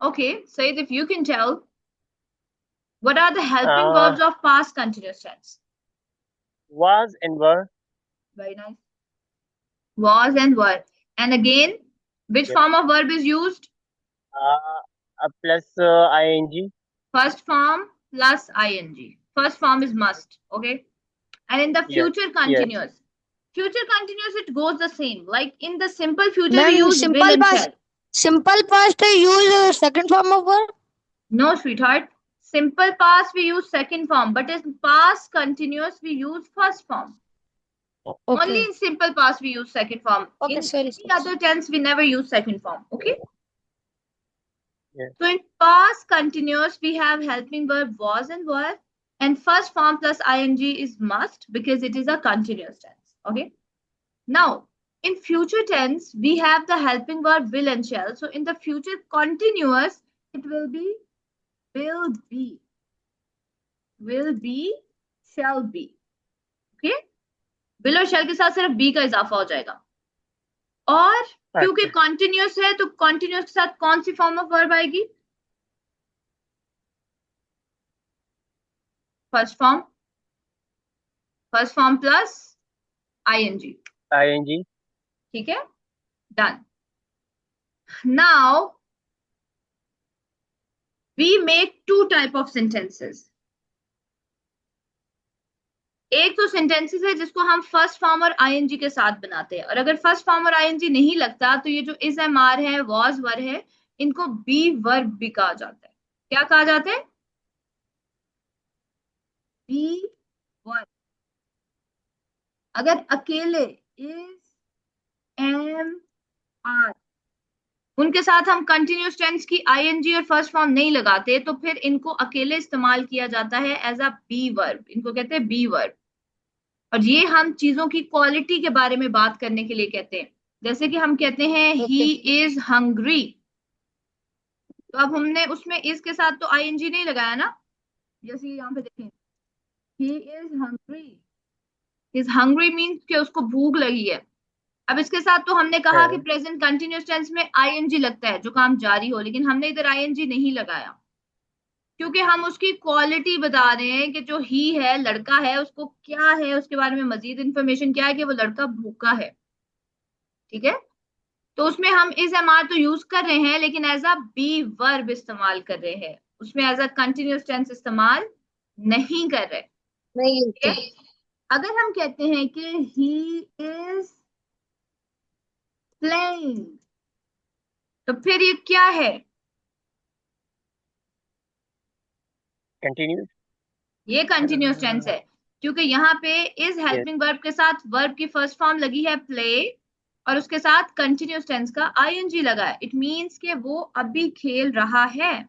Okay, Said, if you can tell, what are the helping Uh, verbs of past continuous tense? was and were. Very nice. Was and were. And again, which Yep. form of verb is used? Plus ing. First form plus ing. First form is must. Okay. And in the Yes. future Yes. continuous. Future continuous, it goes the same. Like in the simple future, we Ma'am, use will and shall. simple past use second form of verb. No, sweetheart. Simple past, we use second form. But in past continuous, we use first form. Only Okay. in simple past, we use second form. Okay, In sorry. any other tense, we never use second form. Okay. Yes. So in past continuous, we have helping verb was and were, and first form plus ing is must because it is a continuous tense. Okay. Now, in future tense, we have the helping verb will and shall. So in the future continuous, it will be, will be, shall be. Okay. will और shall के साथ सिर्फ be का इजाफा हो जाएगा. और क्योंकि अच्छा. कंटिन्यूअस है तो कंटिन्यूअस के साथ कौन सी फॉर्म ऑफ वर्ब आएगी? First form plus I N G. ing. ठीक है, done. Now we make two type of sentences. एक तो सेंटेंसेस है जिसको हम फर्स्ट फॉर्म और आईएनजी के साथ बनाते हैं, और अगर फर्स्ट फॉर्म और आईएनजी नहीं लगता तो ये जो इज एम आर है, वॉज वर है, इनको बी वर्ब भी कहा जाता है. क्या कहा जाता है? Be verb. अगर अकेले इज एम आर उनके साथ हम कंटिन्यूस टेंस की आईएनजी और फर्स्ट फॉर्म नहीं लगाते तो फिर इनको अकेले इस्तेमाल किया जाता है एज अ बी वर्ब. इनको कहते हैं बी वर्ब. और ये हम चीजों की क्वालिटी के बारे में बात करने के लिए कहते हैं. जैसे कि हम कहते हैं ही Okay. इज हंग्री, तो अब हमने उसमें इज के साथ तो आईएनजी नहीं लगाया ना. जैसे यहाँ पे देखें, he is hungry. Is hungry means कि उसको भूख लगी है. अब इसके साथ तो हमने कहा कि हाँ. प्रेजेंट कंटिन्यूअस टेंस में आईएनजी लगता है जो काम जारी हो, लेकिन हमने इधर आईएनजी नहीं लगाया क्योंकि हम उसकी क्वालिटी बता रहे हैं कि जो ही है, लड़का है, उसको क्या है, उसके बारे में मजीद इंफॉर्मेशन क्या है कि वो लड़का भूखा है. ठीक है. तो उसमें हम इज एम आर तो यूज कर रहे हैं लेकिन एज अ बी वर्ब इस्तेमाल कर रहे हैं, उसमें एज अ कंटिन्यूअस टेंस इस्तेमाल नहीं कर रहे. नहीं ठीक लिखते. है. अगर हम कहते हैं कि ही इज प्लेइंग, तो फिर ये क्या है? Continuous. ये कंटिन्यूअस टेंस है क्योंकि यहाँ पे इज Yes. हेल्पिंग वर्ब के साथ वर्ब की फर्स्ट फॉर्म लगी है प्ले, और उसके साथ कंटिन्यूअस टेंस का आईएनजी लगा है. इट मींस कि वो अभी खेल रहा है,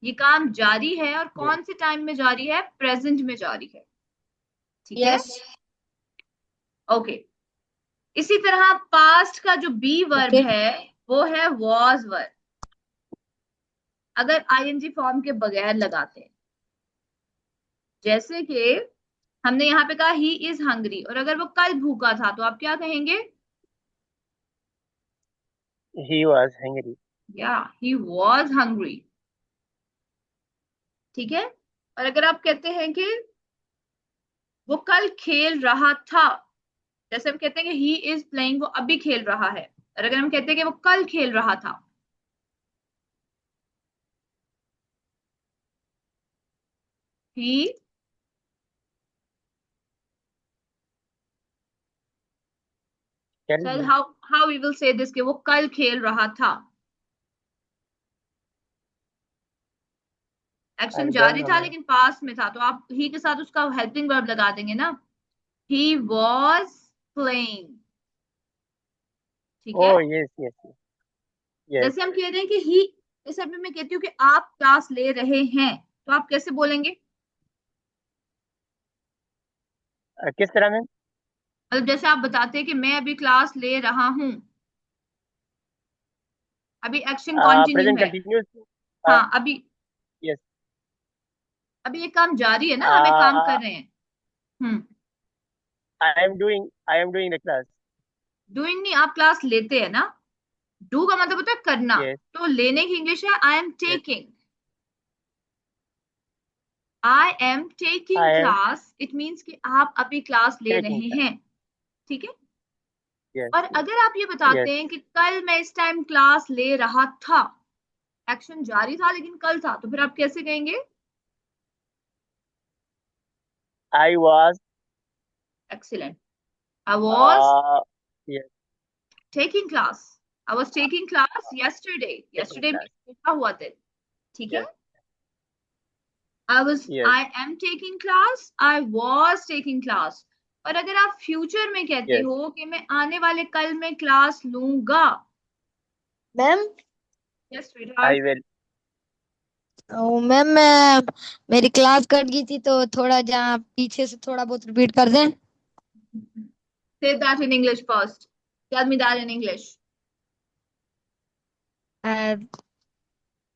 ये काम जारी है. और Yes. कौन से टाइम में जारी है? प्रेजेंट में जारी है. ठीक है. यस. ओके. इसी तरह पास्ट का जो बी वर्ब ओके. है वो है वॉज वर्ब. अगर आईएनजी फॉर्म के बगैर लगाते हैं, जैसे कि हमने यहाँ पे कहा ही इज हंग्री, और अगर वो कल भूखा था तो आप क्या कहेंगे? He was hungry. या ही वॉज हंग्री. ठीक है. और अगर आप कहते हैं कि वो कल खेल रहा था, जैसे हम कहते हैं कि ही इज प्लेइंग, वो अभी खेल रहा है. और अगर हम कहते हैं कि वो कल खेल रहा था, he, Tell sir me. How we will say this, कि वो कल खेल रहा था. I एक्शन don't जारी know, था man. लेकिन पास्ट में था, तो आप ही के साथ उसका हेल्पिंग वर्ब लगा देंगे ना. He was playing. ठीक है. Oh, yes, yes, yes. Yes. जैसे हम कह रहे हैं कि ही, इस अभी मैं कहती हूँ कि आप क्लास ले रहे हैं, तो आप कैसे बोलेंगे? किस तरह में? मतलब जैसे आप बताते हैं कि मैं अभी क्लास ले रहा हूं, अभी एक्शन कंटिन्यू Present है. continuous. Uh, हाँ, अभी yes. अभी ये काम जारी है ना, हमें काम Uh, कर रहे हैं. हम्म. I am doing the class. Doing नहीं, आप क्लास लेते हैं ना. डू का मतलब होता है करना, yes, तो लेने की इंग्लिश है I M yes. Taking. I am taking I am class, it means कि आप अभी क्लास ले taking रहे class. हैं, ठीक है। Yes, और yes, अगर आप ये yes. बताते हैं कि कल मैं इस टाइम क्लास ले रहा था, एक्शन जारी था लेकिन कल था, तो फिर आप कैसे कहेंगे? I was excellent. I was uh yes, taking class, I was taking class yesterday, taking yesterday में class. लिखा हुआ दिन, ठीक है। Yes, yes, I am taking class, I was taking class. और अगर आप फ्यूचर में कहते yes. हो कि मैं आने वाले कल में क्लास लूंगा, ma'am. Yes I sweetheart. will. Ma'am मैं मेरी क्लास कट गई थी तो थोड़ा जहाँ पीछे से थोड़ा बहुत रिपीट कर दें। Say that in English first. Tell me that in English.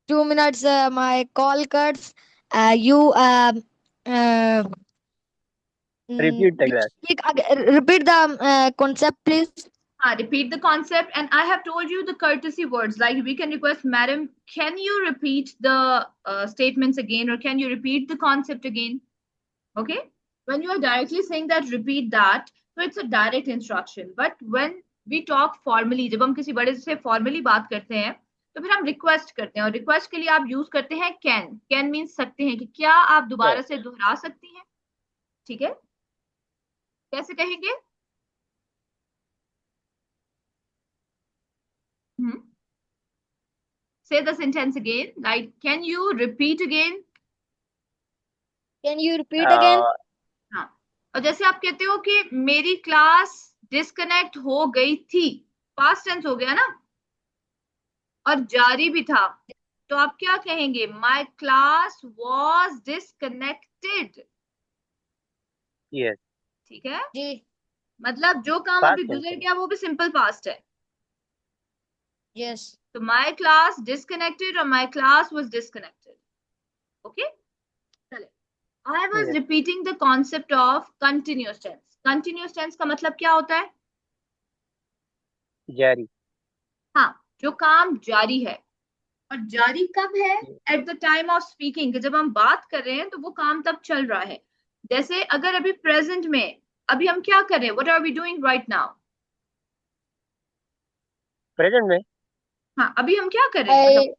2 minutes my call cuts. You uh, Repeat the class. repeat the concept please. Repeat the concept. And I have told you the courtesy words. Like we can request, Madam, can you repeat the statements again, or can you repeat the concept again? Okay. When you are directly saying that, repeat that. So it's a direct instruction. But when we talk formally, जब हम किसी बड़े से formally बात करते हैं, तो फिर हम रिक्वेस्ट करते हैं, और रिक्वेस्ट के लिए आप यूज करते हैं कैन। कैन मीन्स सकते हैं, कि क्या आप Yes. दोबारा से दोहरा सकती हैं, ठीक है। कैसे कहेंगे? हम्म Say the sentence again. Like, can you repeat again? Can you repeat again? Uh, हाँ। और जैसे आप कहते हो कि मेरी क्लास डिस्कनेक्ट हो गई थी, पास्ट टेंस हो गया ना, और जारी भी था, तो आप क्या कहेंगे? My class was disconnected, yes. ठीक है। जी। मतलब जो काम Past अभी tense. गुजर गया वो भी सिंपल पास्ट है। Yes. तो माई क्लास डिस्कनेक्टेड और my class was disconnected. Okay, चले। I was Yes. repeating the concept of continuous tense. Continuous tense का मतलब क्या होता है? Jari. हाँ, जो काम जारी है। और जारी कब है? Yes. At the time of speaking, जब हम बात कर रहे हैं तो वो काम तब चल रहा है। जैसे अगर अभी प्रेजेंट में, अभी हम क्या कर रहे हैं? What are we doing right now? Present में. हाँ, अभी हम क्या कर रहे हैं, मतलब।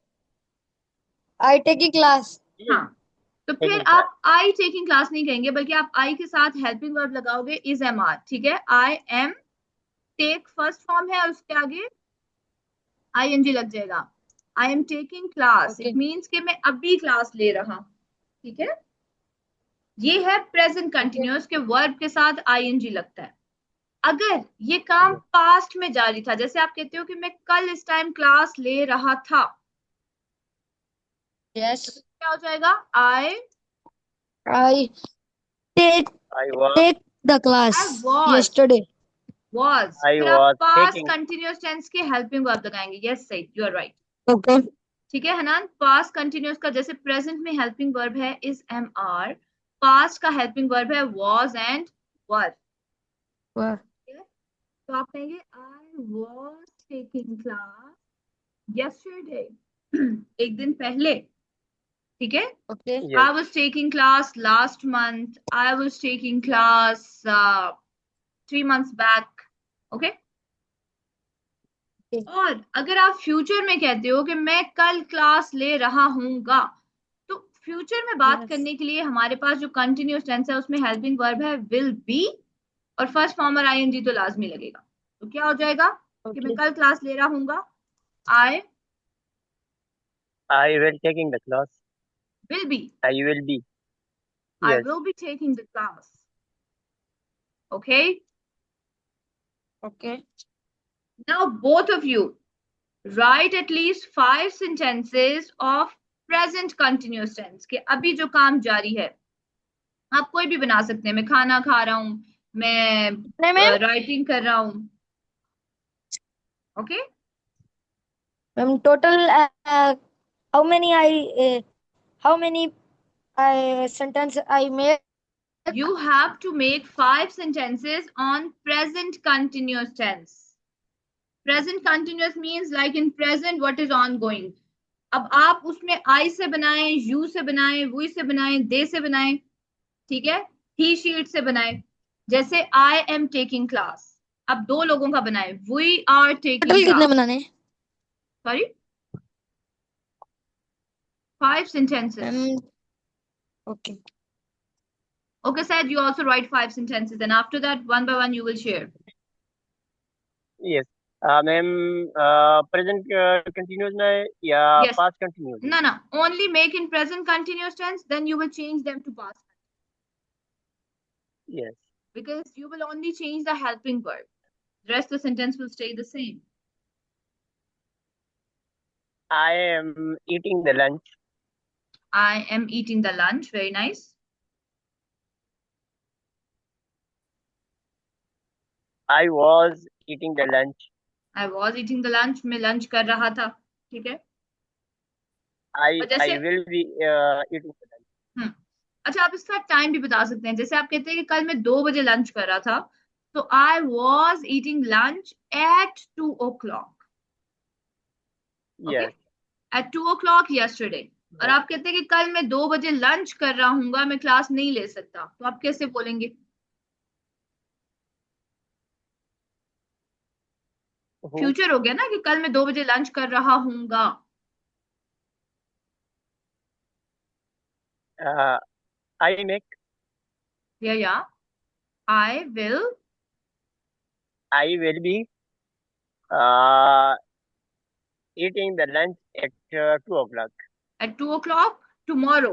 I taking class. हाँ, Yes. तो फिर Taking class. आप आई टेकिंग क्लास नहीं कहेंगे, बल्कि आप आई के साथ हेल्पिंग वर्ब लगाओगे, इज एम आर, ठीक है। I am, take first form है, और उसके आगे आईएनजी लग जाएगा। I am taking class, it Okay. Means कि मैं अभी क्लास ले रहा हूं, ठीक है। ये है प्रेजेंट Okay. कंटिन्यूअस के वर्ब के साथ आईएनजी लगता है। अगर ये काम Yes. पास्ट में जारी था, जैसे आप कहते हो कि मैं कल इस टाइम क्लास ले रहा था, तो Yes. क्या हो जाएगा? I I take I was. take the I class was, yesterday. Was, I फिर आप was past taking. Continuous tense के हेल्पिंग वर्ब लगाएंगे। यस सही, यू आर राइट, Okay. ठीक है हनान। पास्ट कंटिन्यूअस का जैसे प्रेजेंट में हेल्पिंग वर्ब है इज एम आर, पास्ट का हेल्पिंग वर्ब है वॉज एंड वर। Wow. तो आप कहेंगे I was taking class yesterday, एक दिन पहले, ठीक है। Okay. Yes. I was taking class last month, I was taking class 3 months back, okay. Okay. और अगर आप फ्यूचर में कहते हो कि मैं कल क्लास ले रहा हूँगा, तो फ्यूचर में बात Yes. करने के लिए हमारे पास जो कंटिन्यूअस टेंस है उसमें हेल्पिंग वर्ब है विल बी, और फर्स्ट फॉर्म और आईएनजी तो लाजमी लगेगा। तो क्या हो जाएगा कि मैं Okay. कल क्लास ले रहा हूँगा, आई I will taking the class. Will be, I will be. I Yes. Will be taking the class, okay. Okay. Now both of you write at least 5 sentences of present continuous tense, कि अभी जो काम जारी है। आप कोई भी बना सकते हैं, मैं खाना खा रहा हूं, मैं नहीं मैम। राइटिंग कर रहा हूं, okay. Ma'am total how many how many sentence I make? You have to make 5 sentences on present continuous tense, present continuous means like in present what is on going. अब आप उसमें आई से बनाएं, you से बनाएं, वी से बनाएं, दे से बनाएं, ठीक है, ही शीट से बनाएं। जैसे आई एम टेकिंग क्लास, अब दो लोगों का बनाए, वी आर टेकिंग टोटल कितने क्लास। बनाने हैं sorry, 5 sentences. Ma'am? Okay. Okay, Said, you also write 5 sentences, and after that, one by one, you will share. Yes. Ma'am, present continuous में या Yes. पास्ट कंटिन्यूस में? No. Only make in present continuous tense, then you will change them to past. Yes. Because you will only change the helping verb. The rest of the sentence will stay the same. I am eating the lunch. I am eating the lunch. Very nice. I was eating the lunch. I was eating the lunch. मैं lunch कर रहा था, ठीक है। और I जैसे will be eating the lunch. अच्छा, आप इसका टाइम भी बता सकते हैं। जैसे आप कहते हैं कि कल मैं 2 बजे लंच कर रहा था, तो I was eating lunch at 2 o'clock। Okay, Yes. At 2 o'clock yesterday। और Yes. आप कहते हैं कि कल मैं 2 बजे लंच कर रहा हूँ, मैं क्लास नहीं ले सकता, तो आप कैसे बोलेंगे? Who? फ्यूचर हो गया ना, कि कल मैं 2 बजे लंच कर रहा हूँगा। I make. या I will. I will be uh, eating the lunch at 2 o'clock at 2 o'clock tomorrow.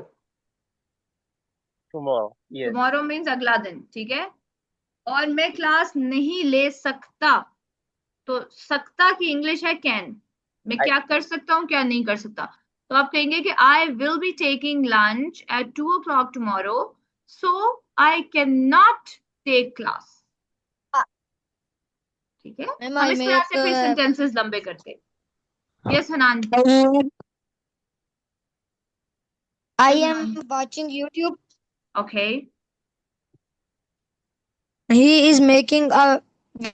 tomorrow. Yes. Tomorrow means अगला दिन, ठीक है। और मैं क्लास नहीं ले सकता, तो सकता की इंग्लिश है कैन। मैं I क्या कर सकता हूँ, क्या नहीं कर सकता। तो आप कहेंगे कि I will be taking lunch at 2 o'clock tomorrow, so I can not take class. ठीक है, मैम हम आई इस तरह मेक से फिर सेंटेंसेस लंबे करते। Yes Hanan. I am watching YouTube. Okay, he is making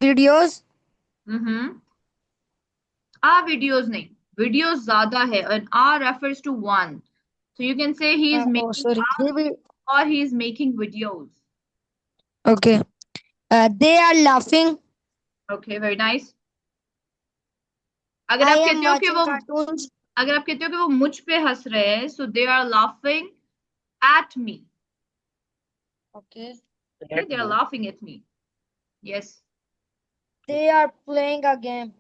videos. Hmm, ah videos नहीं, वीडियोस ज्यादा है, and R refers to one, so you can say he is oh making sorry, art or he is making videos. Okay. They are laughing. Okay, very nice. अगर आई आप M कहते हो कि watching वो cartoons. अगर आप कहते हो कि वो मुझ पे हंस रहे हैं, so they are laughing at me. Okay. Okay, let they are me. laughing at me. Yes, they are playing a game.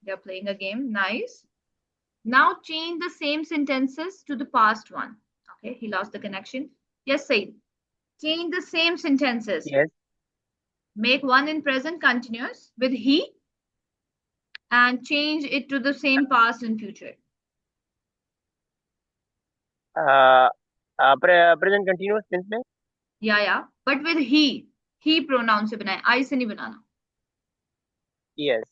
they are playing a game. Nice. Now change the same sentences to the past one. Okay, he lost the connection. Yes, Said. Change the same sentences. Yes. Make one in present continuous with he and change it to the same past and future. Uh, present continuous tense में? Yeah, but with he pronoun से बनाए, I से नहीं बनाना। Yes.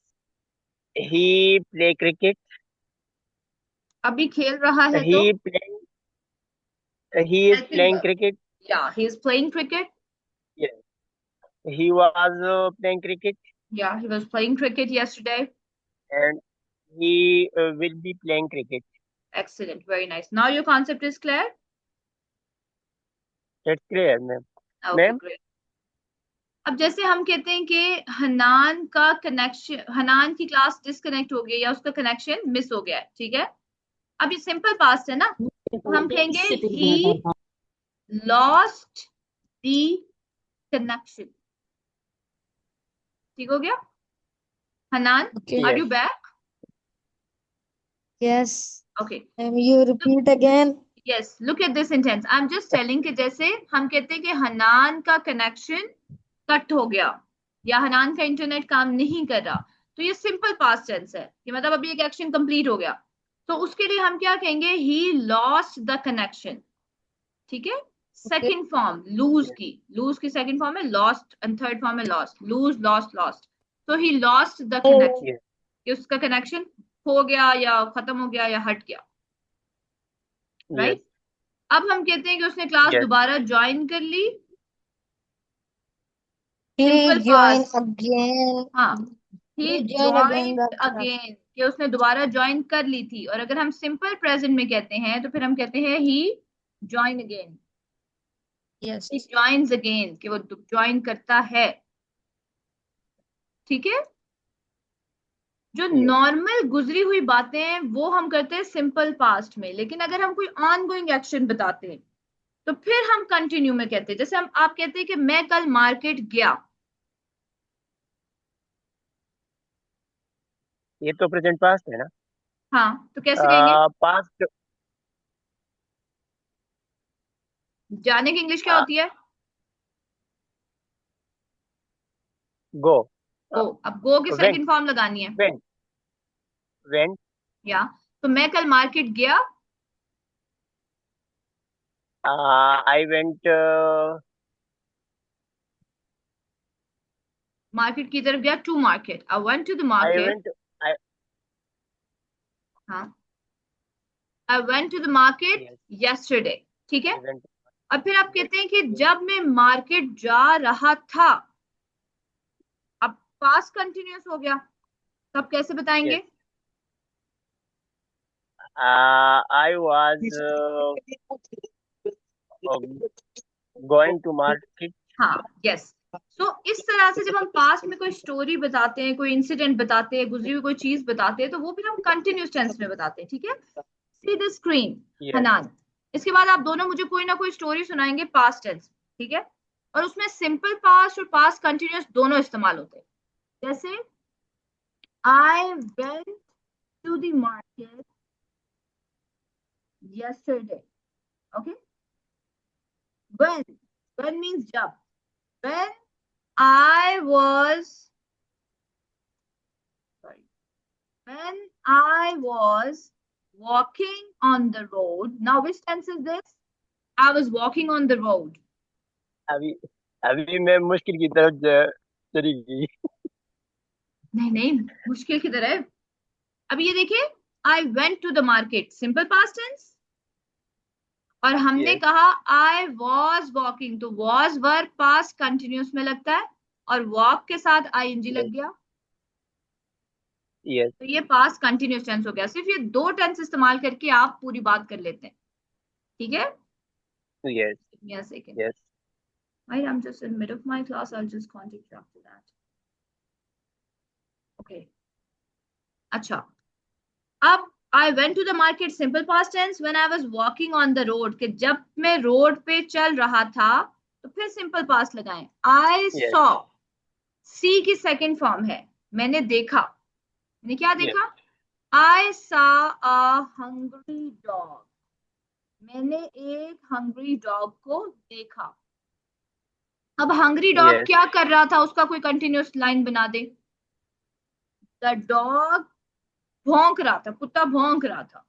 He play cricket. अभी खेल रहा है तो He playing. He is helping playing verb. cricket. Yeah, he is playing cricket. Yes. He was playing cricket, Yeah, he was playing cricket yesterday. and he will be playing cricket. Excellent, very nice. Now your concept is clear? That's clear, ma'am. Okay, Ma'am? great. अब जैसे हम कहते हैं कि हनान का connection, Hanan की class disconnect हो गई या उसका कनेक्शन मिस हो गया है, ठीक है। अब ये सिंपल पास्ट है ना, तो हम कहेंगे ही लॉस्ट दी कनेक्शन। ठीक हो गया? Hanan, Okay. Are Yes. You back? Yes. Okay, You repeat again. Yes, look at this sentence. I am just telling कि जैसे हम कहते हैं कि हनान का कनेक्शन कट हो गया या हनान का इंटरनेट काम नहीं कर रहा, तो ये सिंपल पास्ट टेंस है कि मतलब अभी एक एक्शन कंप्लीट हो गया, तो उसके लिए हम क्या कहेंगे, ही लॉस्ट द कनेक्शन। ठीक है, Okay. सेकंड फॉर्म लूज की सेकंड फॉर्म है लॉस्ट एंड थर्ड फॉर्म है लॉस्ट, लूज लॉस्ट लॉस्ट। तो he lost the connection, Yes. कि उसका कनेक्शन खो गया या खत्म हो गया या हट गया, राइट? Yes. अब हम कहते हैं कि उसने क्लास Yes. दोबारा ज्वाइन कर ली, He simple join past. again. हाँ, ही he joined again joined the class. Again, कि उसने दोबारा ज्वाइन कर ली थी। और अगर हम सिंपल प्रेजेंट में कहते हैं तो फिर हम कहते हैं ही ज्वाइन अगेन, Yes. ही ज्वाइंस अगेन, कि वो ज्वाइन करता है। ठीक है। जो yes. नॉर्मल गुजरी हुई बातें हैं वो हम करते हैं सिंपल पास्ट में, लेकिन अगर हम कोई ऑनगोइंग एक्शन बताते हैं तो फिर हम कंटिन्यू में कहते हैं। जैसे हम आप कहते हैं कि मैं कल मार्केट गया। ये तो प्रेजेंट पास्ट है ना। हाँ, तो कैसे कहेंगे? पास्ट। जाने की इंग्लिश क्या होती है? गो। गो। अब गो की वेंट। सेकंड फॉर्म लगानी है। वेंट। वेंट। या तो मैं कल मार्केट गया। I went. मार्केट की तरफ गया, to market, I went to the I market. Went. I. हाँ, I went to the market yes. Yesterday. ठीक है। I went. और फिर आप कहते हैं कि जब मैं मार्केट जा रहा था। अब पास्ट कंटिन्यूअस हो गया, तब कैसे यस। बताएंगे? I was going to market. हाँ, यस। सो इस तरह से जब हम पास्ट में कोई स्टोरी बताते हैं, कोई इंसिडेंट बताते हैं, गुजरी हुई कोई चीज बताते हैं, तो वो फिर हम कंटिन्यूस टेंस में बताते हैं। ठीक है। See the screen. Yes. Hanan, इसके बाद आप दोनों मुझे कोई ना कोई स्टोरी सुनाएंगे पास्ट टेंस। ठीक है। और उसमें सिंपल पास्ट और पास्ट कंटिन्यूअस दोनों इस्तेमाल होते हैं। जैसे I went to the market yesterday. Okay. when when means जब। when I was sorry when I was walking on the road. Now which tense is this? I was walking on the road. अभी अभी मैं मुश्किल की तरफ चली गई। नहीं नहीं, मुश्किल की तरह है। अभी ये देखिए, I went to the market, simple past tense. और हमने यस। कहा I was walking, तो was वर्ब पास्ट कंटिन्यूस में लगता है, और walk के साथ ing लग यस। गया, यस। तो ये पास्ट कंटिन्यूस टेंस हो गया। सिर्फ ये दो टेंस इस्तेमाल करके आप पूरी बात कर लेते हैं। ठीक है। Yes. Give me a second. Yes. Right, I'm just in mid of my class. I'll just contact you after that. Okay. अच्छा, अब I went to the market simple past tense when I was walking on the road, कि जब मैं road पे चल रहा था, तो फिर सिंपल पास्ट लगाएं। I yes. saw, सी की सेकंड फॉर्म है, मैंने देखा। मैंने क्या यस। देखा? I saw a hungry dog, मैंने एक हंग्री डॉग को देखा। अब हंग्री डॉग यस। क्या कर रहा था, उसका कोई कंटिन्यूअस लाइन बना दे। द डॉग भौंक रहा था, कुत्ता भौंक रहा था।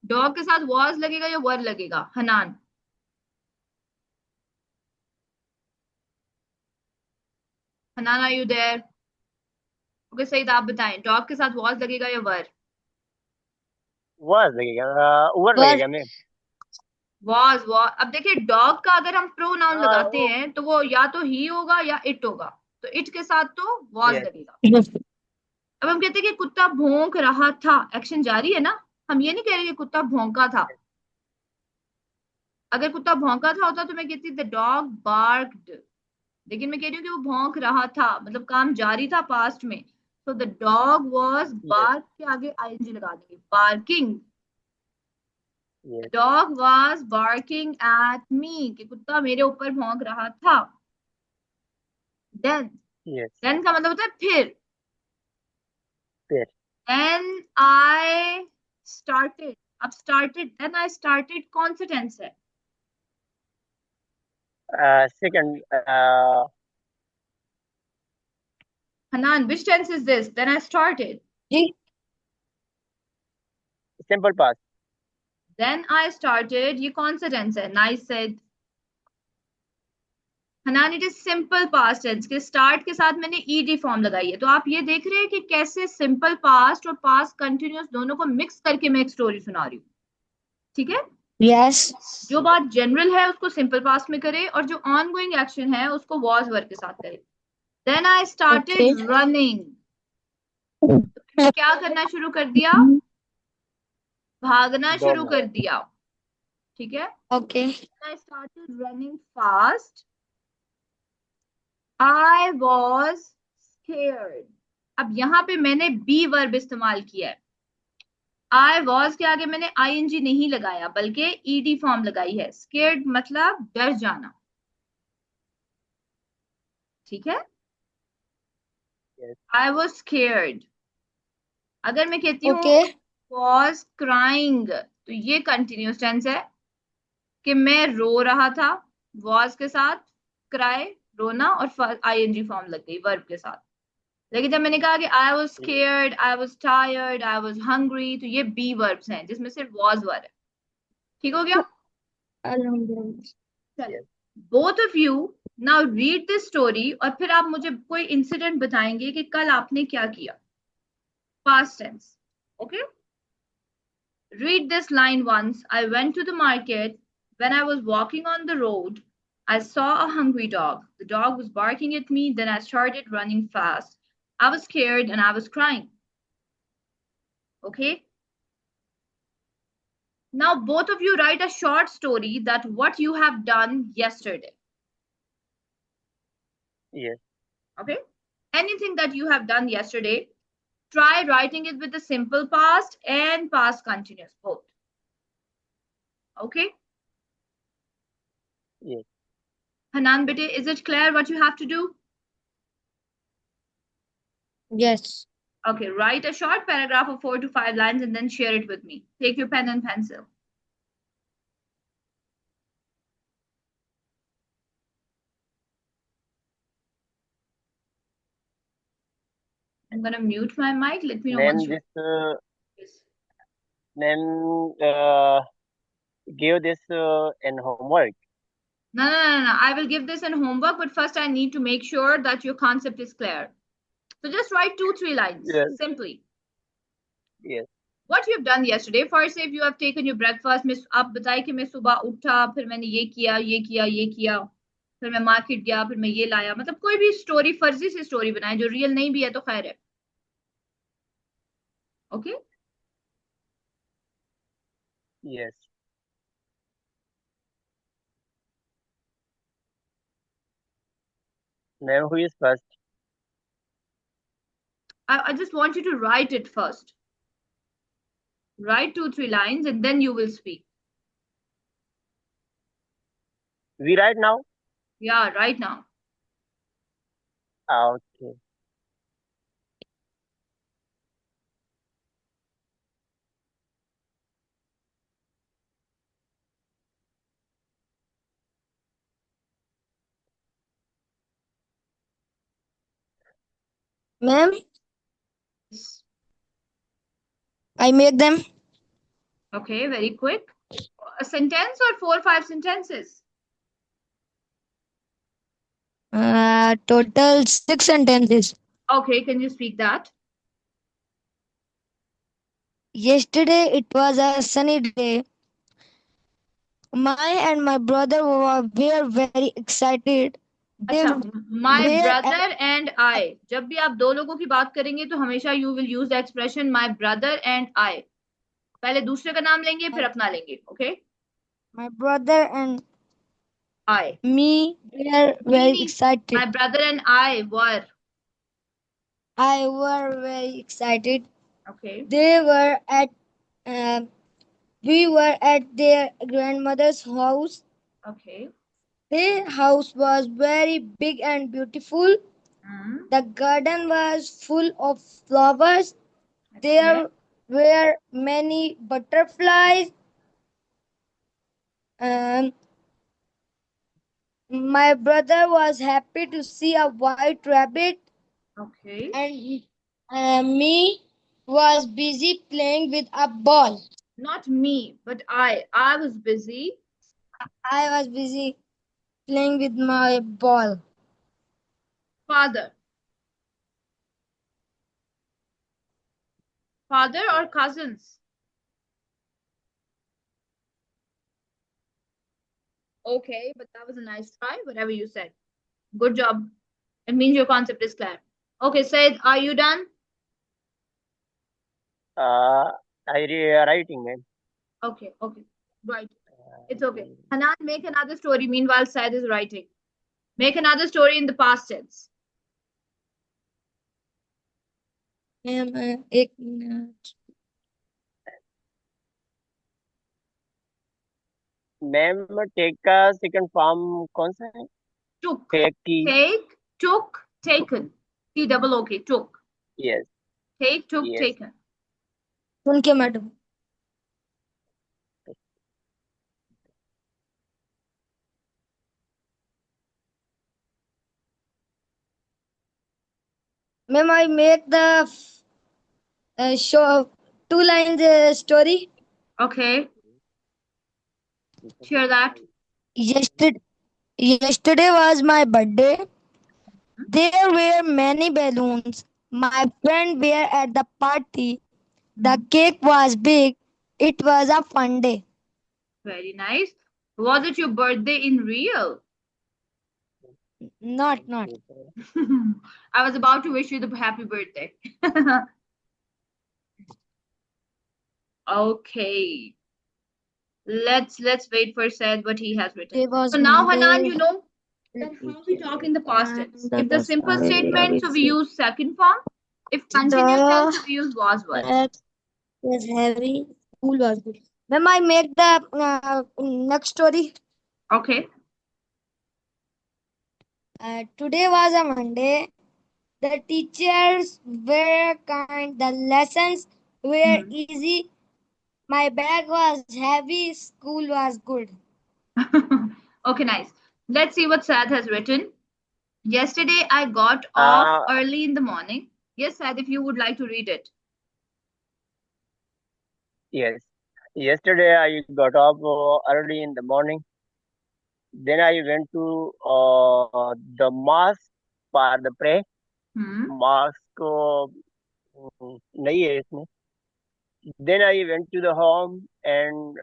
डॉग के साथ वॉज लगेगा या वर लगेगा? Hanan, Hanan are you there? Okay Saeed, आप बताएं, डॉग के साथ वॉज लगेगा या वर? वर्ड लगेगा। वर्ड पर लगेगा मैम। Was was. अब देखिए, डॉग का अगर हम प्रोनाउन लगाते वो। हैं तो वो या तो ही होगा या इट होगा, तो इट के साथ तो वॉज यस। लगेगा। अब हम कहते हैं कि कुत्ता भौंक रहा था, एक्शन जारी है ना। हम ये नहीं कह रहे कि कुत्ता भौंका था। अगर कुत्ता भौंका था होता तो मैं कहती द डॉग बार्क्ड, लेकिन मैं कह रही हूँ कि वो भौंक रहा था, मतलब काम जारी था पास्ट में। तो the dog was yes. Bark के आगे आईएनजी लगा देंगे, barking. The yes. Dog was barking at me, कि कुत्ता मेरे ऊपर भौंक रहा था। Then, yes. देन का मतलब होता है फिर। फिर। Then I started. अब स्टार्टेड, देन आई स्टार्टेड कौन सा टेंस है? Second. Hanan, which tense is this? Then I started. जी simple past. Then I started, ये कौन सा टेंस है? Nice said. Hanan, it is simple past tense के स्टार्ट के साथ मैंने ईडी फॉर्म लगाई है। तो आप ये देख रहे हैं कि कैसे सिंपल पास्ट और पास्ट कंटिन्यूअस दोनों को मिक्स करके मैं एक स्टोरी सुना रही हूँ। ठीक है। Yes. जो बात जनरल है उसको सिंपल पास्ट में करे, और जो ऑन गोइंग एक्शन है उसको वॉज वर्ब के साथ करे। Then I started Okay. Running, क्या करना शुरू कर दिया? भागना शुरू दौड़ना। कर दिया। ठीक है। Okay. I started running fast. I was scared. अब यहां पे मैंने बी वर्ब इस्तेमाल किया है। आई वॉज के आगे मैंने आईएनजी नहीं लगाया बल्कि ईडी फॉर्म लगाई है। स्केर्ड मतलब डर जाना। ठीक है। Yes. I was scared. अगर मैं कहती हूँ Okay. वॉज क्राइंग, तो ये कंटिन्यूस टेंस है कि मैं रो रहा था। वॉज के साथ क्राई, रोना, और आईएनजी फॉर्म लग गई वर्ब के साथ। लेकिन जब मैंने कहा कि I was scared, I was tired, I was hungry, तो ये बी वर्ब्स हैं जिसमें सिर्फ वॉज वर्ब है। ठीक हो गया? Alhamdulillah. चलो, Yes. Both of you now read this story, और फिर आप मुझे कोई इंसिडेंट बताएंगे कि कल आपने क्या किया। Past tense. Okay, read this line once. I went to the market. When I was walking on the road, I saw a hungry dog. The dog was barking at me. Then I started running fast. I was scared and I was crying. Okay, now both of you write a short story that what you have done yesterday. Yes. Okay, anything that you have done yesterday, try writing it with the simple past and past continuous both. Okay, Yes. Hanan bete, is it clear what you have to do? Yes. Okay, write a short paragraph of 4 to 5 lines and then share it with me. Take your pen and pencil. I'm going to mute my mic. Let me know once Ma'am, you're. this Yes. ma'am gave this an homework. No, no, no, no. I will give this in homework, but first I need to make sure that your concept is clear. So just write 2, 3 lines Yes. simply. Yes. What you have done yesterday. First, if you have taken your breakfast, miss आप बताए कि मैं सुबह उठा, फिर मैंने ये किया, ये किया, ये किया, फिर मैं मार्केट गया, फिर मैं ये लाया। मतलब कोई भी स्टोरी, फर्जी सी स्टोरी बनाए जो रियल नहीं भी है तो खैर है। Okay, Yes. Ma'am, who is first? I just want you to write it first. Write 2, 3 lines and then you will speak. We right now? Yeah, right now. Okay. Ma'am, I make them. Okay, very quick. A sentence or 4, 5 sentences? Total 6 sentences. Okay, can you speak that? Yesterday it was a sunny day. My and my brother were very excited. They अच्छा, my were at, brother and I. जब भी आप दो लोगों की बात करेंगे तो हमेशा you will use the expression my brother and I. पहले दूसरे का नाम लेंगे फिर अपना लेंगे. Okay? my brother and I. me were very Meaning, excited. my brother and I were. I were very excited. Okay. They were at uh, we were at their grandmother's house. Okay. Their house was very big and beautiful. Hmm. The garden was full of flowers. Okay. There were many butterflies. Um, my brother was happy to see a white rabbit, Okay. and me was busy playing with a ball. Not me, but I. I was busy. I was busy playing with my ball. Father. Father or cousins? Okay, but that was a nice try, whatever you said. Good job. It means your concept is clear. Okay, Said, are you done? Uh, writing, man. Okay, okay. Right. It's okay. Hanan, make another story. Meanwhile, Said is writing. Make another story in the past tense. Ma'am एक minute. Ma'am, take का second form कौन सा है? Took. Take की। Take, took, taken. T double OK. Took. Yes, Take, took, yes. taken. सुन के madam. Ma'am I make the show 2 lines story. Okay. Share that. Yesterday was my birthday. There were many balloons. My friend were at the party. The cake was big. It was a fun day. Very nice. Was it your birthday in real? Not. I was about to wish you the happy birthday. Okay. Let's wait for Said what he has written. It was So now, Monday. Hanan, you know that how we talk in the past tense. If the simple statement, so we use second form. If continuous tense, so we use was. Math was heavy. School was good. Ma'am, I make the next story. Okay. Today was a Monday. The teachers were kind. The lessons were easy. My bag was heavy. School was good. Okay, nice. Let's see what Sad has written. Yesterday, I got off early in the morning. Yes, Sad, if you would like to read it. Yes. Yesterday I got up early in the morning. Then I went to the mosque for the pray. Mosque नहीं है इसमें. Then I went to the home and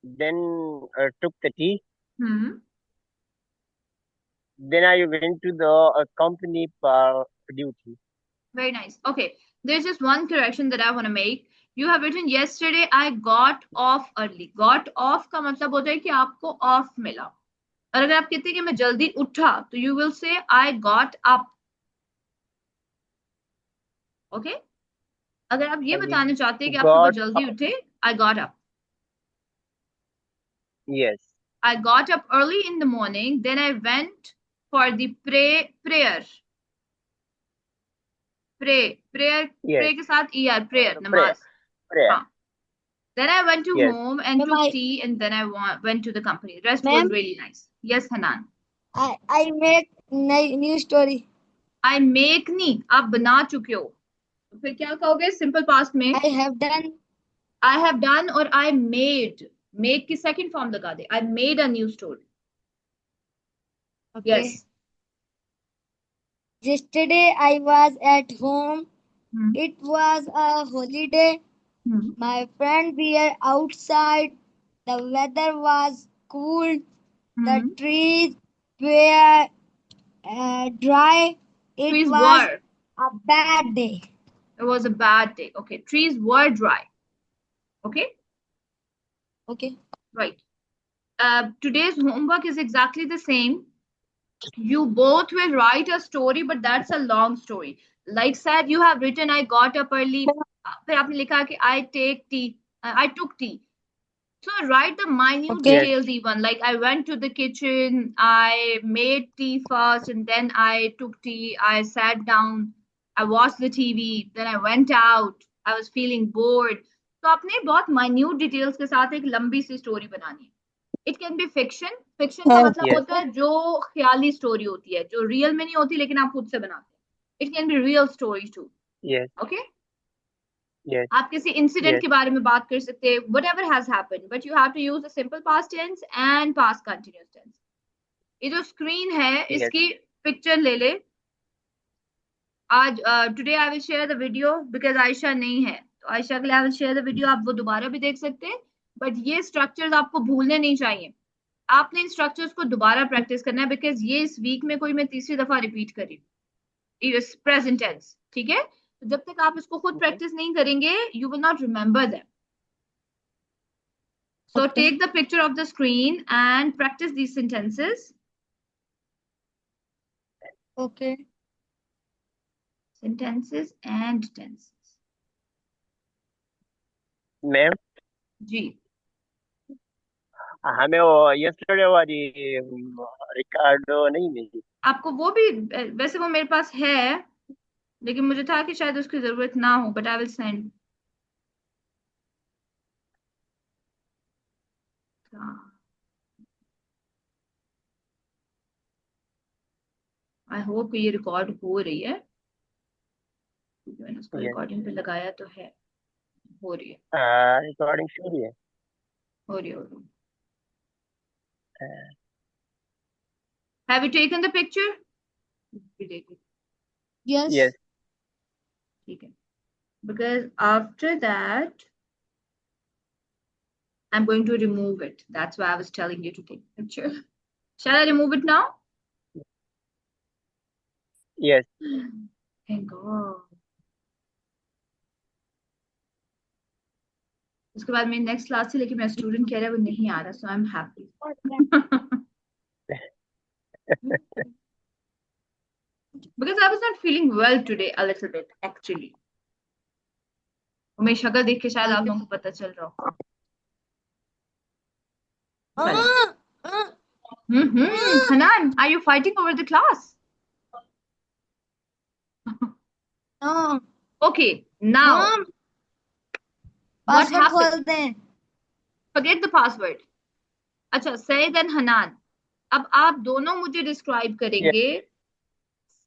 then took the tea. Then I went to the company for duty. Very nice. Okay, there's just one correction that I want to make. You have written yesterday I got off early. Got off का मतलब होता है कि आपको off मिला. और अगर आप कहते हैं कि मैं जल्दी उठा तो you will say I got up. Okay? अगर आप ये बताना चाहते हैं कि आप सुबह जल्दी उठे, I got up. Yes. I got up early in the morning. Then I went for the prayer. Prayer के साथ ER, prayer, namaz. Prayer. हाँ. Then I went to home and took tea, and then I went to the company. The rest was really nice. Yes, Hanan. I make new story. I make नहीं, आप बना चुके हो. तो फिर क्या कहोगे simple past में? I have done. I have done और I made. Make की second form लगा दे. I made a new story. Okay. Yes. Yesterday I was at home. It was a holiday. My friend were outside. The weather was cool. The trees were dry. It was a bad day. It was a bad day. Okay. Trees were dry. Okay. Okay. Right. Today's homework is exactly the same. You both will write a story, but that's a long story. Like said, you have written, I got up early. फिर आपने लिखा कि I took tea. So write the minute details even. Like I went to the kitchen, I made tea first, and then I took tea. I sat down, I watched the TV, then I went out. I was feeling bored. तो आपने बहुत minute details के साथ एक लंबी सी story बनानी है. It can be fiction. Fiction का मतलब होता है जो ख्याली story होती है, जो real में नहीं होती लेकिन आप खुद से बनाते हैं. It can be real story too. Yes. Okay. Yes. आप किसी इंसिडेंट के बारे में बात कर सकते हैं, whatever has happened, but you have to use the simple past tense and past continuous tense. ये जो स्क्रीन है इसकी पिक्चर ले ले. आज today I will share the video because Ayesha नहीं है, तो आयशा के लिए I will share the video. आप वो दोबारा भी देख सकते हैं. बट ये स्ट्रक्चर्स आपको भूलने नहीं चाहिए। आपने इन स्ट्रक्चर्स को दोबारा प्रैक्टिस करना है, बिकॉज ये इस वीक में कोई मैं तीसरी दफा रिपीट करी प्रेजेंट टेंस। ठीक है, तो जब तक आप इसको खुद Okay. प्रैक्टिस नहीं करेंगे you will not remember them. So Okay. take the picture of the screen and practice these sentences. Okay. Sentences and tenses. Ma'am, ji, हमें वो यस्टरडे वाली रिकॉर्ड नहीं मिली। आपको वो भी वैसे वो मेरे पास है, लेकिन मुझे था कि शायद उसकी जरूरत ना हो, but I will send. I hope ये रिकॉर्ड हो रही है, क्योंकि मैंने उसको यस, रिकॉर्डिंग पे लगाया तो है। हो रही है, रिकॉर्डिंग शुरू है। हो रही है, हो रही है। Have you taken the picture? भी देखो। Yes. यस, ठीक है, because after that I'm going to remove it. That's why I was telling you to take the picture. Shall I remove it now? Yes. Thank God. उसके बाद मेरी next class थी, लेकिन मेरा स्टूडेंट कह रहा है वो नहीं आ रहा, so I am happy. Because I was not feeling well today a little bit actually. मेरी शक्ल देख के शायद आप लोगों को पता चल रहा हो। Hanan, are you fighting over the class? No. Okay, now Mom, what password happened? खोलते हैं। Forget the password. अच्छा, सईद एंड हनान, अब आप दोनों मुझे डिस्क्राइब यस, करेंगे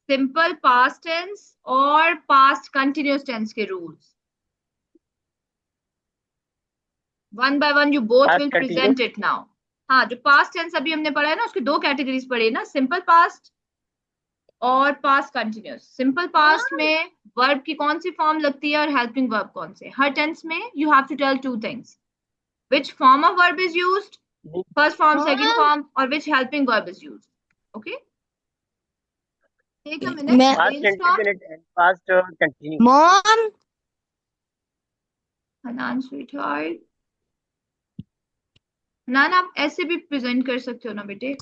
सिंपल पास्ट टेंस और पास्ट कंटिन्यूअस टेंस के rules. One by one you both past will continuous. Present it now. हाँ, जो पास्ट टेंस अभी हमने पढ़ा है ना, उसकी दो कैटेगरीज पढ़ी है ना, सिंपल पास्ट और पास्ट कंटिन्यूअस। सिंपल पास्ट में वर्ब की कौन सी फॉर्म लगती है और हेल्पिंग वर्ब कौन से। हर टेंस में you have to tell two things, which form of verb is used, first form, second Mom, form, or which helping verb is used. Okay, take a minute, मैं past brainstorm. Indefinite and past continue. Mom Hanan sweetheart, Hanan आप ऐसे भी present कर सकते हो ना बेटे,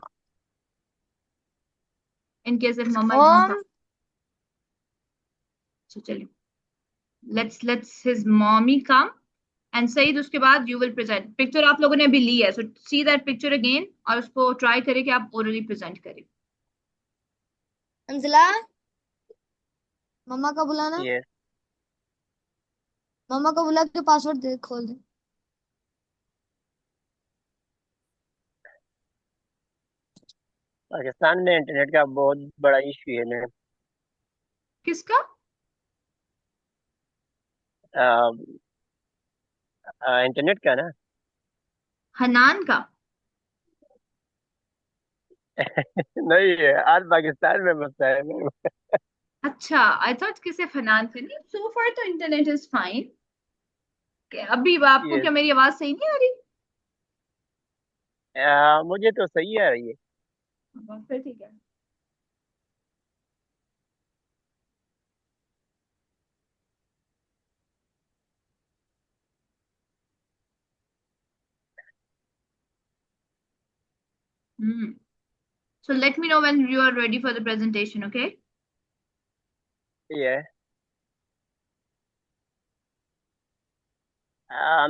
in case if mama is not mom around. So चलिए, let's his mommy come and Saeed उसके बाद you will present। पिक्चर आप लोगों ने अभी ली है, so see that picture again और उसको ट्राई करें कि आप orally present करें। अंजला मम्मा का बुलाना। यस। मम्मा को बुला के पासवर्ड दे खोल दे। पाकिस्तान में इंटरनेट का बहुत बड़ा इशू है मैम। किसका? इंटरनेट का ना। हनान का? नहीं है, आज पाकिस्तान में मसला है मैम। अच्छा, आई थॉट कि सिर्फ हनान से। नहीं, सो फार तो इंटरनेट इज फाइन। अभी आपको यस, क्या मेरी आवाज सही नहीं आ रही? मुझे तो सही आ रही है। बस फिर ठीक है। Hmm. So let me know when you are ready for the presentation, okay? ये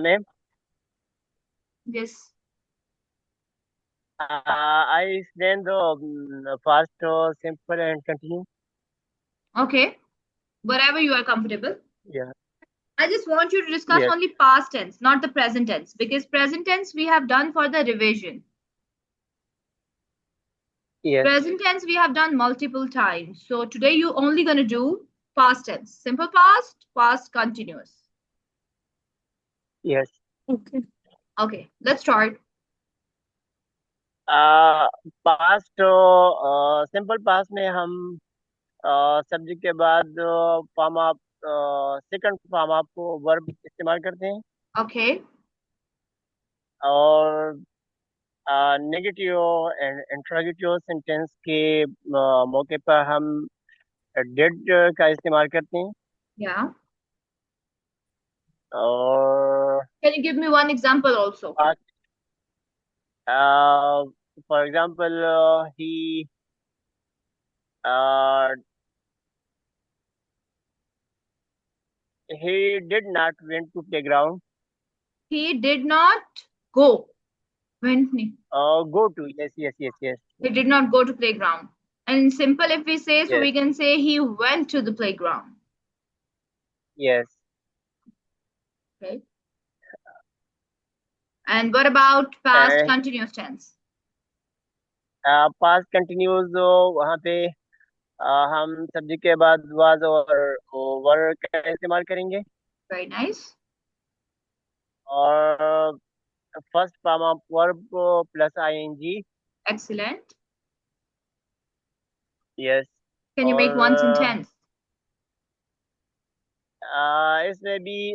ma'am, Yes. I explain the first simple and continue. Okay. Wherever you are comfortable. Yeah. I just want you to discuss Yes. only past tense, not the present tense, because present tense we have done for the revision. Yes. Present tense we have done multiple times. So today you only going to do past tense, simple past, past continuous. Yes. Okay Okay, let's start. Past simple past में हम subject के बाद form of second form of verb इस्तेमाल करते हैं। Okay. और negative and interrogative sentence के मौके पर हम डिड का इस्तेमाल करते हैं। Yeah. और Can you give me one example also? For example he he did not went to playground. He did not go. Went नहीं. Go to. Yes. He did not go to playground. And in simple, if we say, so Yes. we can say he went to the playground. Yes. Okay. And what about past continuous tense? Past continuous वहाँ पे हम subject के बाद was और वर का इस्तेमाल करेंगे। Very nice. और first form of verb plus ing। Excellent. Yes. Can you make one sentence? इसमें भी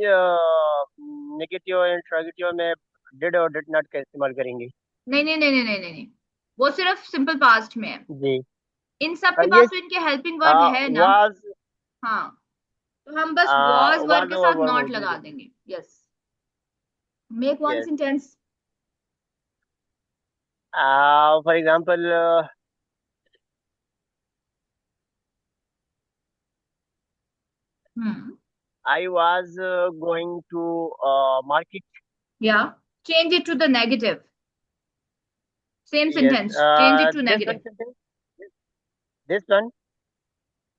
नेगेटिव इंट्रोगेटिव में डिड और डिड नॉट का इस्तेमाल करेंगे। नहीं, वो सिर्फ सिंपल पास्ट में है जी। इन सब के पास तो इनके हेल्पिंग वर्ब है ना। was हाँ, तो हम बस was वर्ब के साथ नॉट was लगा देंगे। Yes, make one Yes. Sentence. For example, I was going to market. Yeah, change it to the negative. Same Yes. sentence, change it to This negative. one, this one.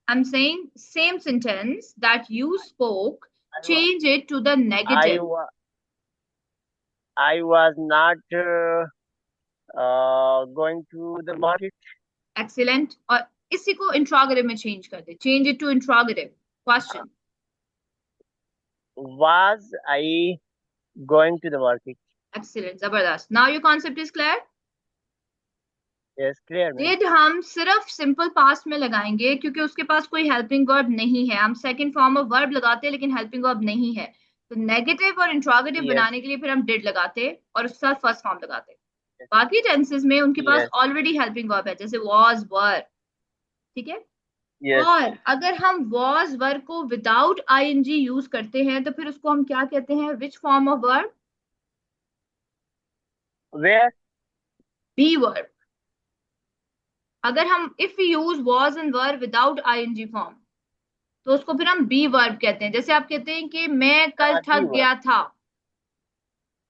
I'm saying same sentence that you spoke, change it to the I negative. was not going to the market. Excellent. और इसी को interrogative में change कर दे, change it to interrogative question. Was I going to the market? Excellent, जबरदस्त। Now your concept is clear? Yes, clear. Did हम सिर्फ simple past में लगाएंगे क्योंकि उसके पास कोई हेल्पिंग वर्ब नहीं है। हम सेकंड फॉर्म ऑफ वर्ब लगाते हैं लेकिन हेल्पिंग वर्ब नहीं है, तो नेगेटिव और इंट्रोगेटिव Yes. बनाने के लिए फिर हम डिड लगाते और उसके साथ फर्स्ट फॉर्म लगाते। yes. बाकी टेंसेस में उनके पास Yes. ऑलरेडी हेल्पिंग वर्ब है, जैसे was, were। ठीक है। Yes. और अगर हम was, were को विदाउट ing यूज करते हैं तो फिर उसको हम क्या कहते हैं? Which form of verb? Where? Be verb. अगर हम if we use was and were without ing form तो उसको फिर हम बी वर्ब कहते हैं। जैसे आप कहते हैं कि मैं कल थक गया था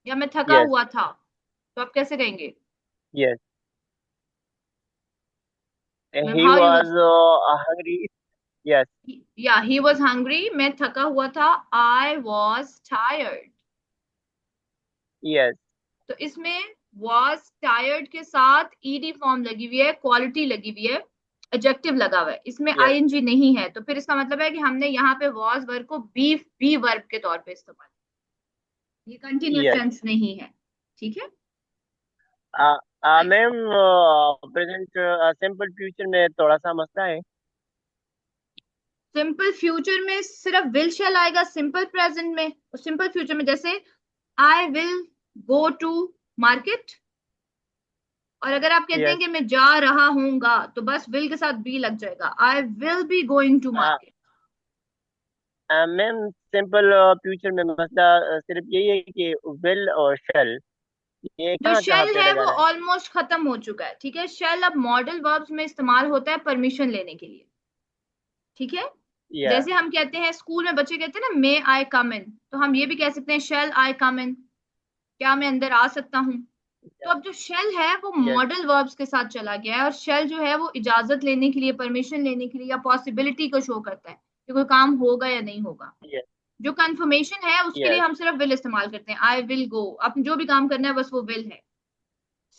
या मैं थका Yes. हुआ था, तो आप कैसे कहेंगे? Yes. Ma'am, He how you was would? hungry. Yes. Yeah, he was hungry. मैं थका हुआ था। I was tired. Yes. तो इसमें was tired के साथ ed फॉर्म लगी हुई है, क्वालिटी लगी हुई है, एडजेक्टिव लगा हुआ है, इसमें Yes. ing नहीं है, तो फिर इसका मतलब है कि हमने यहाँ पे was वर्ब को बी वर्ब के तौर पे इस्तेमाल, ये कंटिन्यूअस Yes. टेंस नहीं है। ठीक है। मैम प्रेजेंट सिंपल फ्यूचर में थोड़ा सा मसला है। सिंपल फ्यूचर में सिर्फ विल शैल आएगा, सिंपल प्रेजेंट में और सिंपल फ्यूचर में जैसे I will go to market, और अगर आप कहते हैं कि मैं जा रहा हूँगा तो बस विल के साथ बी लग जाएगा, I will be going to market. Ma'am simple future में मसला सिर्फ यही है कि विल और शेल, ये जो कहाँ कहाँ शेल पे है लगा वो रहा है? ऑलमोस्ट खत्म हो चुका है। ठीक है, शेल अब मॉडल वर्ब्स में इस्तेमाल होता है परमिशन लेने के लिए। ठीक है, जैसे हम कहते हैं स्कूल में बच्चे कहते हैं ना मे आई कम इन, तो हम ये भी कह सकते हैं शेल आई कम इन, क्या मैं अंदर आ सकता हूँ। तो अब जो शेल है वो मॉडल वर्ब्स के साथ चला गया है, और शेल जो है वो इजाजत लेने के लिए, परमिशन लेने के लिए या पॉसिबिलिटी को शो करता है कि कोई काम होगा या नहीं होगा। जो कंफर्मेशन है उसके लिए हम सिर्फ विल इस्तेमाल करते हैं, आई विल गो। अब जो भी काम करना है बस वो विल है,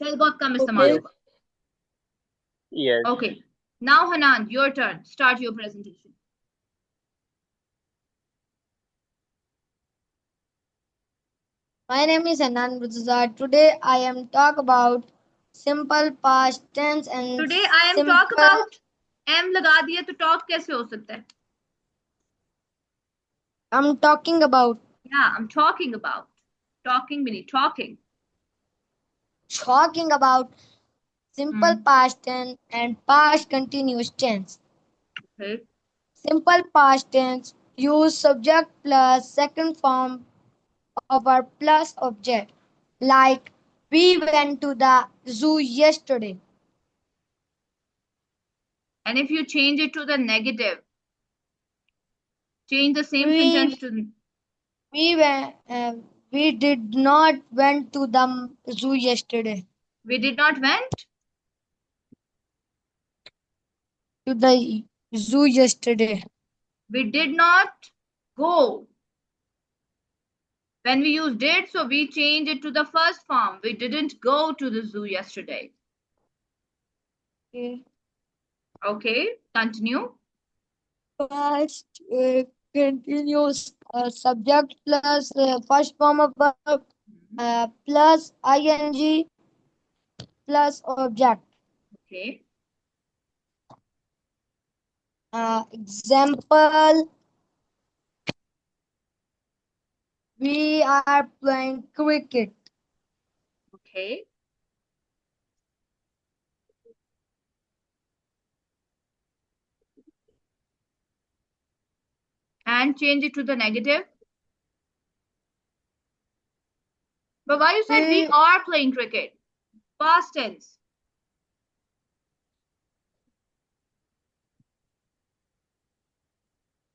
शेल बहुत कम इस्तेमाल होगा। Okay, now Hanan your turn, start your presentation. My name is Hanan Murtaza. Today I am talk about simple past tense and today I am talk about, am लगा दिया तो टॉक कैसे हो सकता है? I'm talking about. Yeah, I'm talking about, talking भी नहीं, talking। talking about simple past tense and past continuous tense. Okay. Simple past tense use subject plus second form of our plus object. Like we went to the zoo yesterday. And if you change it to the negative, change the same sentence to We did not went to the zoo yesterday. we did not went. To the zoo yesterday. We did not go. When we use did, so we change it to the first form. We didn't go to the zoo yesterday. Okay, continue. Past continuous subject plus first form of verb plus ing plus object. Okay. Example, we are playing cricket. Okay. And change it to the negative. But why you said we are playing cricket? Past tense.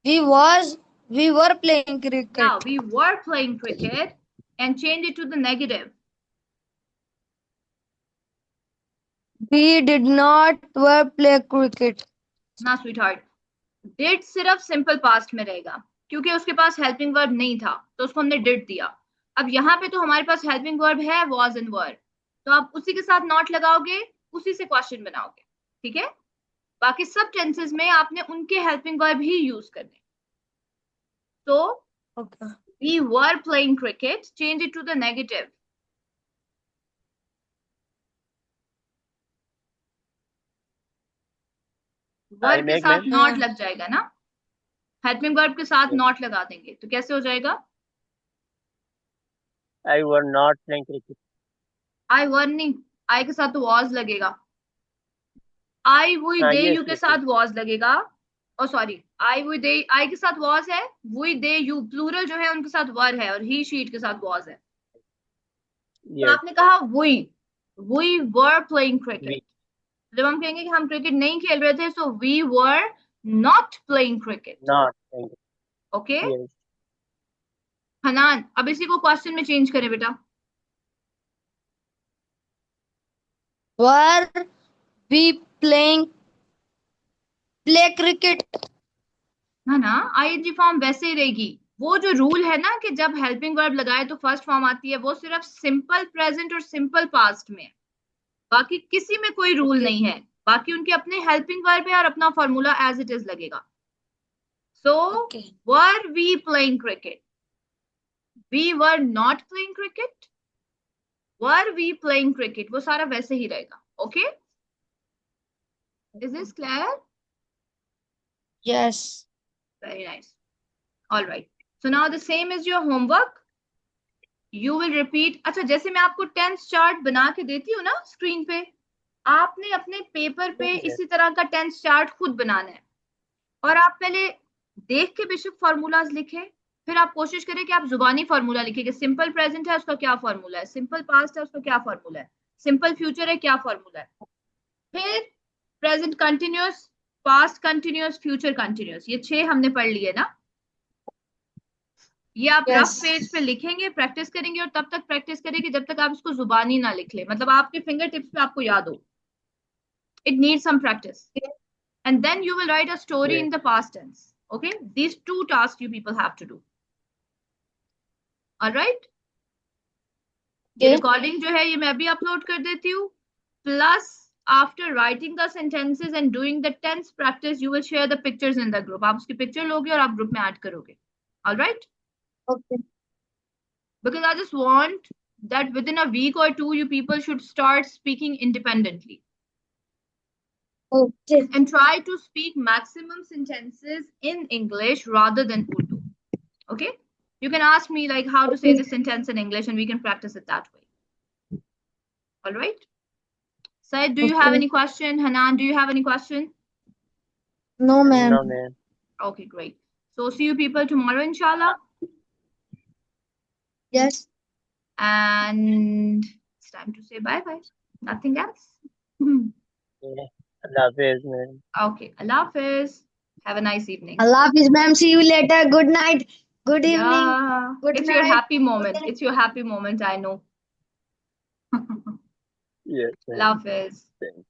We were playing cricket. Yeah, we were playing cricket, and change it to the negative. We did not were play cricket. ना sweetheart, did सिर्फ simple past में रहेगा क्योंकि उसके पास helping verb नहीं था, तो उसको हमने डिड दिया. अब यहाँ पे तो हमारे पास हेल्पिंग वर्ब है, वॉज एंड वर, तो आप उसी के साथ नॉट लगाओगे, उसी से क्वेश्चन बनाओगे. ठीक है. बाकी सब टेंसेस में आपने उनके हेल्पिंग वर्ब ही यूज करने. So we were playing cricket. Change it to the negative. Verb के साथ नॉट लग जाएगा ना, हेल्पिंग वर्ब के साथ नॉट लगा देंगे, तो कैसे हो जाएगा? I were not playing cricket. I were नहीं, I के साथ तो was लगेगा. I we they you के साथ was लगेगा. Oh sorry, I we they, I के साथ was है, we they you प्लूरल जो है उनके साथ were है, और he she के साथ was है. तो आपने कहा we were playing cricket. जब हम कहेंगे कि हम क्रिकेट नहीं खेल रहे थे, so we were not playing cricket. Not playing. Okay. Yes. Hanan, अब इसी को क्वेश्चन में चेंज करें बेटा. Were we play cricket? ना आईएनजी फॉर्म वैसे ही रहेगी. वो जो रूल है ना कि जब हेल्पिंग वर्ब लगाए तो फर्स्ट फॉर्म आती है, वो सिर्फ सिंपल प्रेजेंट और सिंपल पास्ट में. बाकी किसी में कोई रूल नहीं है. बाकी उनके अपने हेल्पिंग वर्ब है और अपना फॉर्मूला एज इट इज लगेगा. So were we playing cricket, we were not playing cricket, were we playing cricket, वो सारा वैसे ही रहेगा. Okay, is this clear? Yes. Very nice. All right. So now the same is your homework. You will repeat. अच्छा, जैसे मैं आपको tense chart बना के देती हूँ ना स्क्रीन पे, आपने अपने पेपर पे इसी तरह का टेंस चार्ट खुद बनाना है. और आप पहले देख के बेशक फॉर्मूलाज लिखे, फिर आप कोशिश करें कि आप जुबानी फॉर्मूला लिखें कि सिंपल प्रेजेंट है उसका क्या फॉर्मूला है, सिंपल पास्ट है उसका क्या फॉर्मूला है, सिंपल फ्यूचर है क्या फॉर्मूला है, फिर present continuous, past continuous, future continuous. ये 6 हमने पढ़ लिए ना. ये आप रफ पेज पे लिखेंगे, प्रैक्टिस करेंगे, और तब तक प्रैक्टिस करेंगे जब तक आप इसको जुबानी ना लिख ले, मतलब आपके फिंगर टिप्स पे आपको याद हो. It needs some practice, and then you will write a story in the past tense. Okay, these 2 tasks you people have to do. All right. ये recording जो है ये मैं भी upload कर देती हूँ. Plus after writing the sentences and doing the tense practice, you will share the pictures in the group. आप उसकी picture लोगे और आप group में add करोगे. All right. Okay. Because I just want that within a week or 2 you people should start speaking independently. Okay. And try to speak maximum sentences in English rather than Urdu. Okay? You can ask me like how to say this sentence in English and we can practice it that way. All right. Said, do you have any question? Hanan, do you have any question? No, ma'am. No, ma'am. Okay, great. So see you people tomorrow, inshallah. Yes. And it's time to say bye-bye. Nothing else? Yeah. Allah Hafiz, ma'am. Okay, Allah Hafiz. Have a nice evening. Allah Hafiz, ma'am. See you later. Good night. Good evening. Yeah. Good It's night. your happy moment. It's your happy moment, I know. Yes, ma'am. Allah Hafiz. Thank